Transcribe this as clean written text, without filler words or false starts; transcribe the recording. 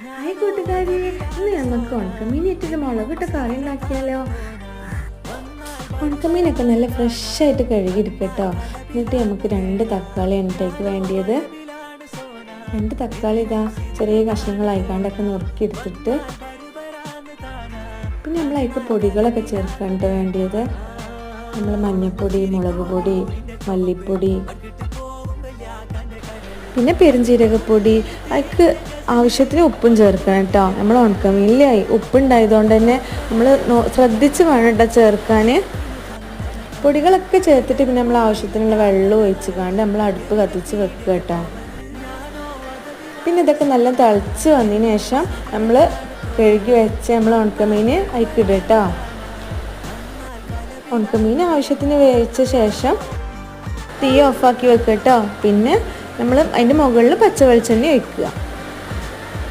Hi കൂട്ടുകാരി, ഇന്ന് നമുക്ക് ഉണക്കമീൻ ഇട്ടിട്ട് മുളകിട്ട് കറി ഉണ്ടാക്കിയാലോ? ഉണക്കമീനൊക്കെ നല്ല ഫ്രഷായിട്ട് കഴുകിയെടുക്കട്ടോ. എന്നിട്ട് നമുക്ക് 2 തക്കാളി എണ്ണത്തേക്ക് വേണ്ടിയത്. 2 തക്കാളി ഇതാ ചെറിയ കഷ്ണങ്ങളായിക്കാണ്ടൊക്കെ നുറുക്കിയെടുത്തിട്ട് പിന്നെ നമ്മൾ അതിലേക്ക് പൊടികളൊക്കെ ചേർക്കാണ്ട് വേണ്ടിയത്. നമ്മൾ മഞ്ഞൾപ്പൊടി, മുളക് പൊടി, മല്ലിപ്പൊടി, പിന്നെ പെരുംജീരകപ്പൊടി, അതിക്ക് ആവശ്യത്തിന് ഉപ്പും ചേർക്കണം കേട്ടോ. നമ്മൾ ഉണക്കമീനിലായി ഉപ്പുണ്ടായതുകൊണ്ട് തന്നെ നമ്മൾ ശ്രദ്ധിച്ച് വേണം കേട്ടോ ചേർക്കാൻ. പൊടികളൊക്കെ ചേർത്തിട്ട് പിന്നെ നമ്മൾ ആവശ്യത്തിനുള്ള വെള്ളം ഒഴിച്ചുകൊണ്ട് നമ്മൾ അടുപ്പ് കത്തിച്ച് വെക്കുക കേട്ടോ. പിന്നെ ഇതൊക്കെ നല്ല തിളച്ച് വന്നതിന് ശേഷം നമ്മൾ കഴുകി വെച്ച് നമ്മൾ ഉണക്കമീൻ അതിലേക്ക് ഇടുക കേട്ടോ. ഉണക്കമീൻ ആവശ്യത്തിന് വേവിച്ച ശേഷം തീ ഓഫാക്കി വെക്കുക കേട്ടോ. പിന്നെ നമ്മൾ അതിൻ്റെ മുകളിൽ പച്ച വെളിച്ചെണ്ണ ഒഴിക്കുക.